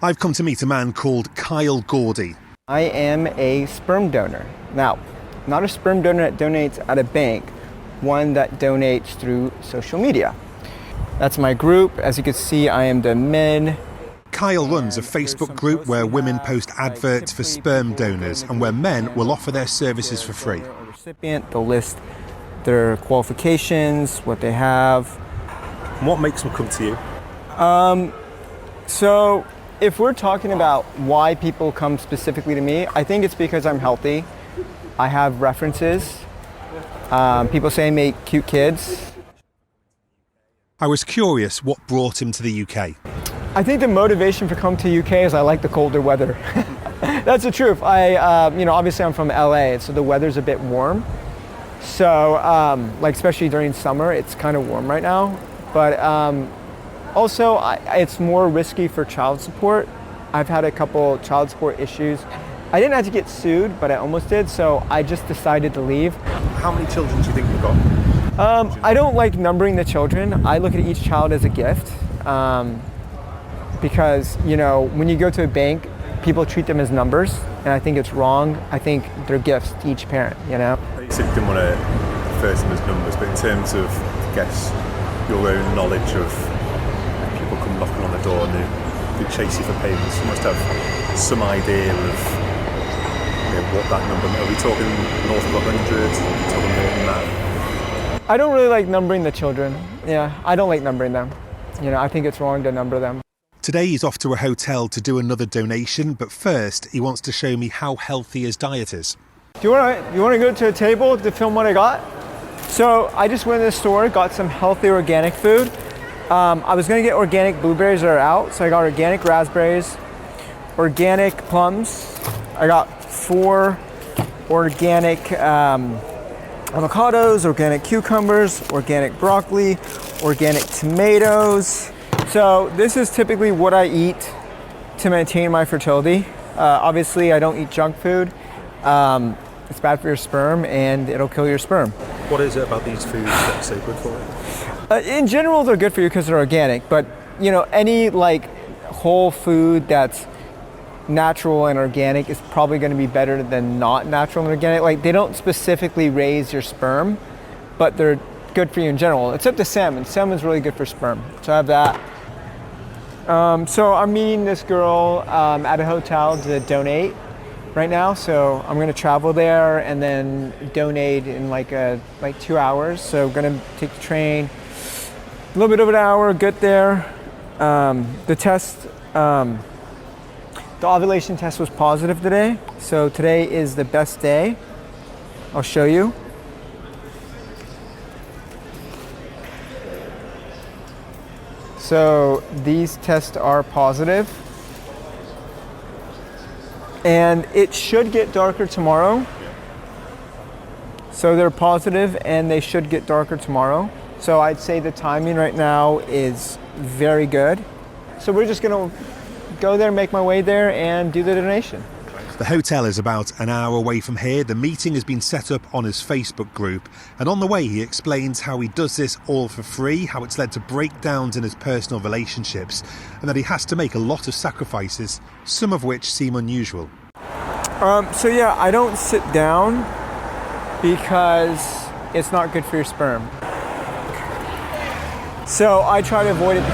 I've come to meet a man called Gordy. I am a sperm donor. Now, not a sperm donor that donates at a bank, one that donates through social media. That's my group. As you can see, I am the men. Kyle runs a Facebook group where women post adverts for sperm donors and where men will offer their services for free. Recipient, they'll list their qualifications, what they have. What makes them come to you? So if we're talking about why people come specifically to me, I think it's because I'm healthy. I have references. People say I make cute kids. I was curious what brought him to the UK. I think the motivation for coming to the UK is I like the colder weather. That's the truth. Obviously I'm from LA, so the weather's a bit warm. So, especially during summer, it's kind of warm right now. But also, it's more risky for child support. I've had a couple child support issues. I didn't have to get sued, but I almost did, so I just decided to leave. How many children do you think you've got? I don't like numbering the children. I look at each child as a gift. Because, when you go to a bank, people treat them as numbers, and I think it's wrong. I think they're gifts to each parent, You said you didn't want to refer to them as numbers, but in terms of, I guess, your own knowledge of people come knocking on the door and they chase you for payments, you must have some idea of what that number, are we talking north of 100, are we talking more than that? I don't really like numbering the children. Yeah, I don't like numbering them. I think it's wrong to number them. Today he's off to a hotel to do another donation, but first he wants to show me how healthy his diet is. Do you want to go to a table to film what I got? So I just went to the store, got some healthy organic food. I was going to get organic blueberries that are out, so I got organic raspberries, organic plums. I got 4 organic avocados, organic cucumbers, organic broccoli, organic tomatoes. So this is typically what I eat to maintain my fertility. Obviously, I don't eat junk food. It's bad for your sperm and it'll kill your sperm. What is it about these foods that's so good for you? In general, they're good for you because they're organic, but any whole food that's natural and organic is probably going to be better than not natural and organic. They don't specifically raise your sperm, but they're good for you in general, except the salmon. Salmon's really good for sperm, so I have that. So I'm meeting this girl at a hotel to donate right now. So I'm going to travel there and then donate in 2 hours. So I'm going to take the train, a little bit over an hour, get there. The ovulation test was positive today. So today is the best day. I'll show you. So these tests are positive, and it should get darker tomorrow. So they're positive and they should get darker tomorrow. So I'd say the timing right now is very good. So we're just gonna go there, make my way there and do the donation. The hotel is about an hour away from here. The meeting has been set up on his Facebook group, and on the way he explains how he does this all for free, how it's led to breakdowns in his personal relationships, and that he has to make a lot of sacrifices, some of which seem unusual. I don't sit down because it's not good for your sperm. So I try to avoid it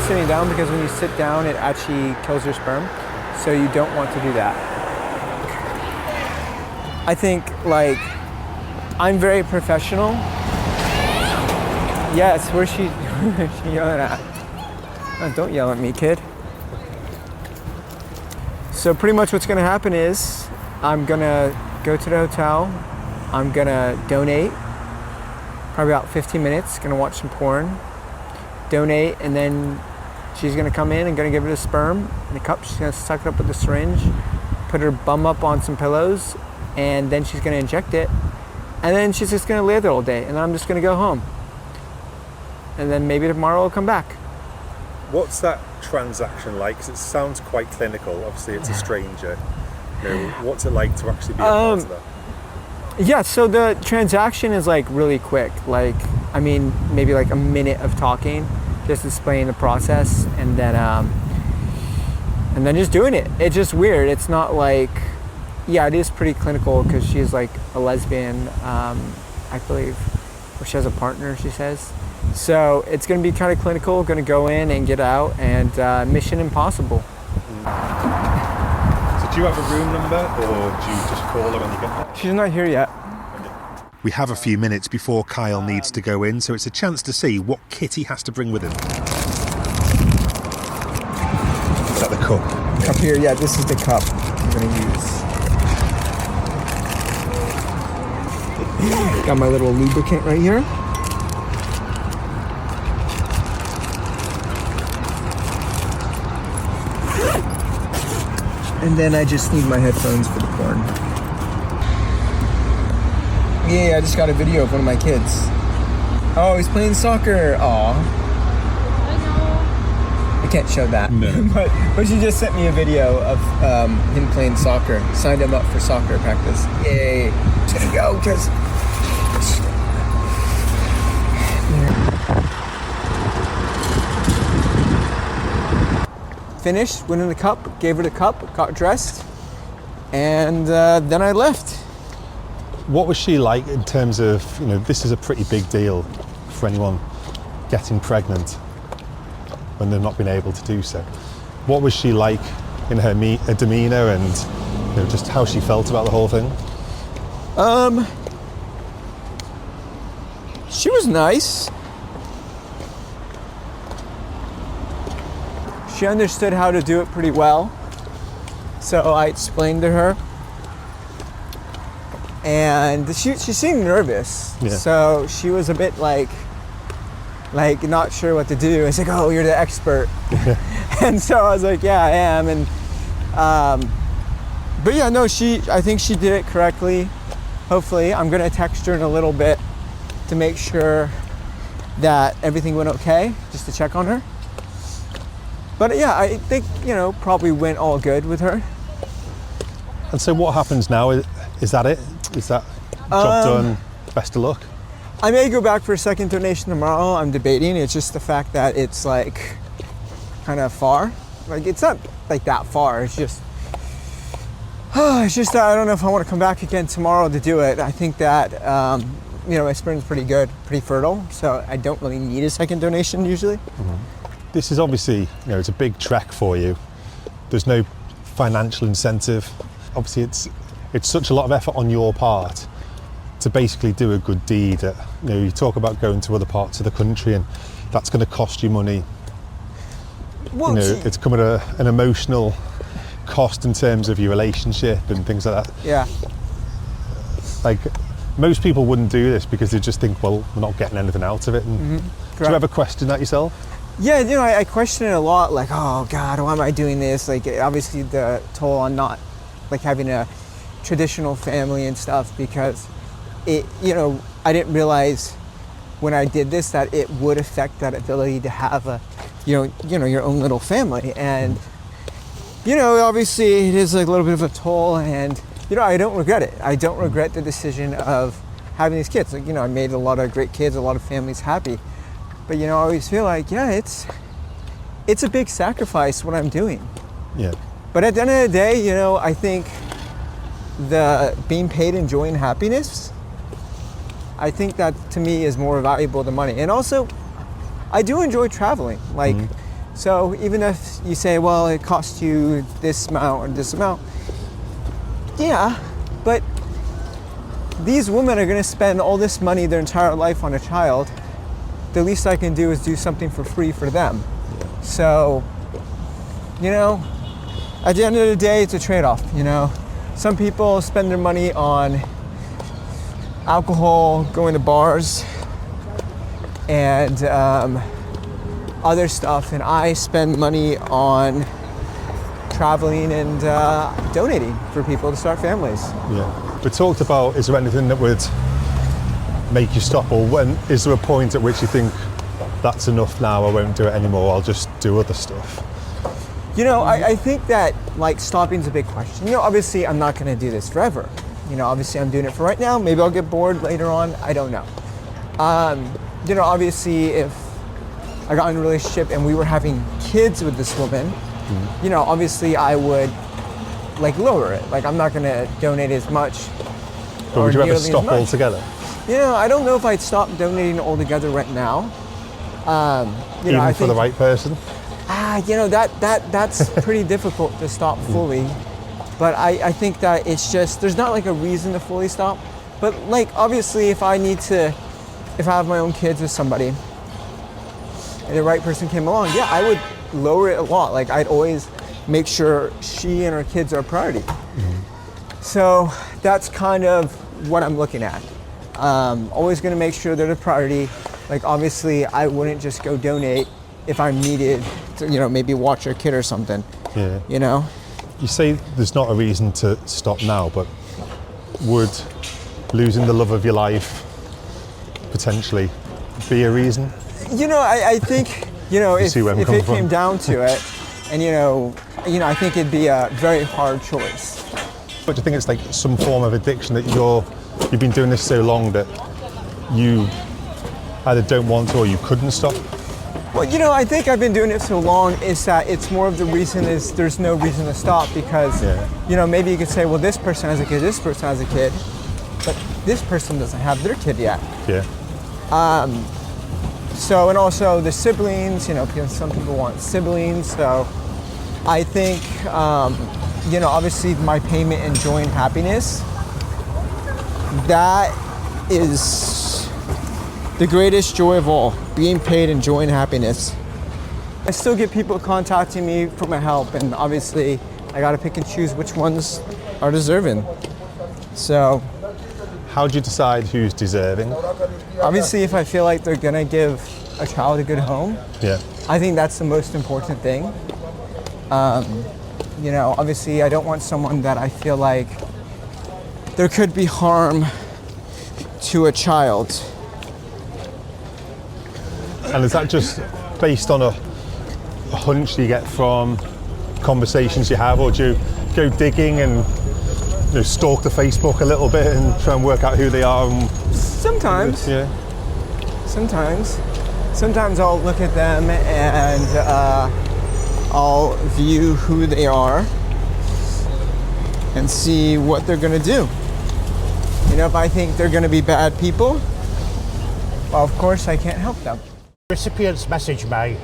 sitting down because when you sit down it actually kills your sperm. So you don't want to do that. I think I'm very professional. Yes, where's she yelling at? Oh, don't yell at me, kid. So pretty much what's gonna happen is I'm gonna go to the hotel, I'm gonna donate, probably about 15 minutes, gonna watch some porn, donate, and then she's gonna come in and gonna give her the sperm in a cup. She's gonna suck it up with a syringe, put her bum up on some pillows, and then she's gonna inject it. And then she's just gonna lay there all day, and I'm just gonna go home. And then maybe tomorrow I'll come back. What's that transaction like? 'Cause it sounds quite clinical. Obviously, it's a stranger. What's it like to actually be a part of that? Yeah, so the transaction is really quick. Maybe a minute of talking, just explaining the process, and then and then just doing it. It's just weird. It's not like, yeah, it is pretty clinical because she's like a lesbian, I believe, or she has a partner, she says. So it's going to be kind of clinical, going to go in and get out, and mission impossible. So do you have a room number, or do you just call her when you get there? She's not here yet. We have a few minutes before Kyle needs to go in, so it's a chance to see what kit he has to bring with him. Is that the cup? Cup here, yeah, this is the cup I'm going to use. Got my little lubricant right here. And then I just need my headphones for the porn. Yeah, I just got a video of one of my kids. Oh, he's playing soccer. Aw. I can't show that. No. but she just sent me a video of him playing soccer. Signed him up for soccer practice. Yay. It's gonna go, because... Finished, went in the cup, gave her the cup, got dressed, and then I left. What was she like in terms of, this is a pretty big deal for anyone getting pregnant when they've not been able to do so. What was she like in her demeanour and just how she felt about the whole thing? She was nice. She understood how to do it pretty well. So I explained to her. And she seemed nervous. Yeah. So she was a bit like not sure what to do. I was like, oh, you're the expert. And so I was like, yeah, I am. And but yeah, no, I think she did it correctly. Hopefully. I'm gonna text her in a little bit to make sure that everything went okay, just to check on her. But yeah, I think, probably went all good with her. And so what happens now? Is that it? Is that job done? Best of luck? I may go back for a second donation tomorrow. I'm debating. It's just the fact that it's like kind of far. Like, it's not like that far. It's just that I don't know if I want to come back again tomorrow to do it. I think that, my sperm's pretty good, pretty fertile. So I don't really need a second donation usually. Mm-hmm. This is obviously, it's a big trek for you. There's no financial incentive. Obviously, it's such a lot of effort on your part to basically do a good deed. You talk about going to other parts of the country, and that's going to cost you money. Well, it's come at an emotional cost in terms of your relationship and things like that. Yeah. Like, most people wouldn't do this because they just think, well, we're not getting anything out of it. And do you ever question that yourself? Yeah, I question it a lot, like, oh God, why am I doing this? Like, obviously the toll on not, like, having a traditional family and stuff, because it, I didn't realize when I did this that it would affect that ability to have a, your own little family. And, obviously it is like a little bit of a toll, and, I don't regret it. I don't regret the decision of having these kids. Like, I made a lot of great kids, a lot of families happy. But, I always feel like, yeah, it's a big sacrifice what I'm doing. Yeah. But at the end of the day, I think the being paid in joy and happiness, I think that to me is more valuable than money. And also, I do enjoy traveling. Like, so even if you say, well, it costs you this amount or this amount, yeah, but these women are going to spend all this money their entire life on a child. The least I can do is do something for free for them. Yeah. So, at the end of the day, it's a trade-off, Some people spend their money on alcohol, going to bars, and other stuff, and I spend money on traveling and donating for people to start families. Yeah. We talked about, is there anything that would make you stop, or when is there a point at which you think that's enough now, I won't do it anymore, I'll just do other stuff? I think that, like, stopping is a big question. Obviously I'm not going to do this forever. Obviously I'm doing it for right now. Maybe I'll get bored later on. I don't know. Obviously if I got in a relationship and we were having kids with this woman, you know, obviously I would like lower it. Like I'm not gonna donate as much. But would you ever nearly as stop much. altogether? You know, I don't know if I'd stop donating altogether right now. You know, Even I for think, the right person? you know, that's pretty difficult to stop fully. But I think that it's just, there's not like a reason to fully stop. But like, obviously if I have my own kids with somebody and the right person came along, yeah, I would lower it a lot. Like I'd always make sure she and her kids are a priority. So that's kind of what I'm looking at. Always gonna make sure they're the priority. Like obviously I wouldn't just go donate if I'm needed to, you know, maybe watch a kid or something, Yeah. you know? You say there's not a reason to stop now, but would losing the love of your life potentially be a reason? You know, I think, you know, if see where I'm it coming came from? down to it, and you know, I think it'd be a very hard choice. But do you think it's like some form of addiction that you've been doing this so long that you either don't want to or you couldn't stop? Well, you know, I think I've been doing it so long is that it's more of the reason is there's no reason to stop because, you know, maybe you could say, well, this person has a kid, this person has a kid, but this person doesn't have their kid yet. Yeah. So, and also the siblings, you know, because some people want siblings. So I think, you know, obviously my payment and joy and happiness, that is the greatest joy of all, being paid and joy and happiness. I still get people contacting me for my help, and obviously I gotta pick and choose which ones are deserving. So How do you decide who's deserving? obviously if I feel like they're gonna give a child a good home, Yeah. I think that's the most important thing. You know, obviously I don't want someone that I feel like there could be harm to a child. And is that just based on a hunch you get from conversations you have, or do you go digging and stalk the Facebook a little bit and try and work out who they are? Sometimes. Yeah. Sometimes I'll look at them and I'll view who they are and see what they're gonna do. You know, if I think they're gonna be bad people, well, of course I can't help them. Recipients message me.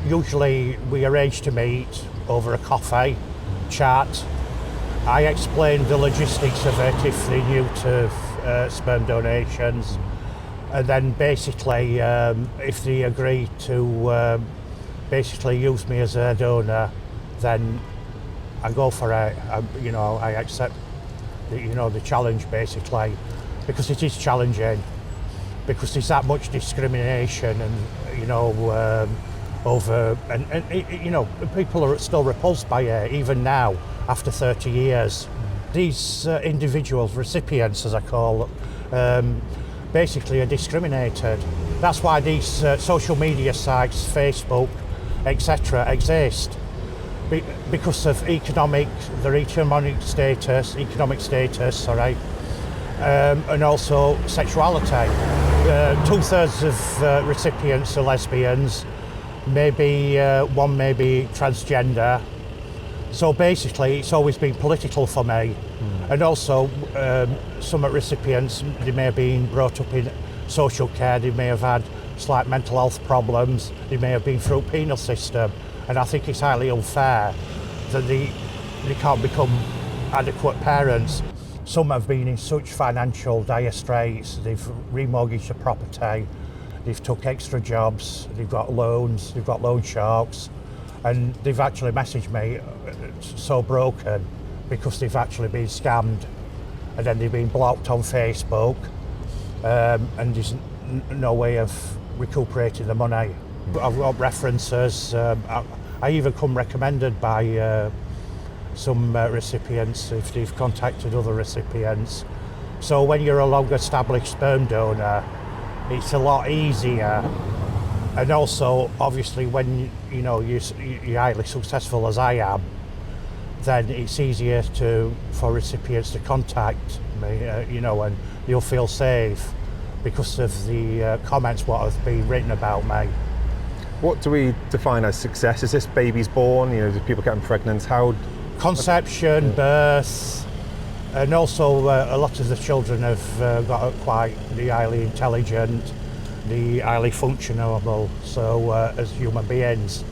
Usually we arrange to meet over a coffee, chat. I explain the logistics of it if they're new to sperm donations. And then basically, if they agree to basically use me as a donor, then I go for it. I accept the challenge basically, because it is challenging. Because there's that much discrimination and over and people are still repulsed by it even now after 30 years. These individuals, recipients as I call them, basically are discriminated. That's why these social media sites, Facebook, etc. exist, because of economic status, and also sexuality. 2/3 of recipients are lesbians, maybe one may be transgender. So basically it's always been political for me. And also some recipients, they may have been brought up in social care, they may have had slight mental health problems, they may have been through penal system, and I think it's highly unfair that they can't become adequate parents. Some have been in such financial dire straits, they've remortgaged the property, they've took extra jobs, they've got loans, they've got loan sharks, and they've actually messaged me so broken because they've actually been scammed, and then they've been blocked on Facebook, and there's no way of recuperating the money. I've got references, I even come recommended by some recipients if they've contacted other recipients. So when you're a long-established sperm donor, it's a lot easier. And also, obviously, when you're highly successful as I am, then it's easier for recipients to contact me, and you'll feel safe because of the comments what have been written about me. What do we define as success? Is this babies born? Do people getting pregnant? How? Conception, birth, and also a lot of the children have got quite the highly intelligent, the highly functionable. So as human beings,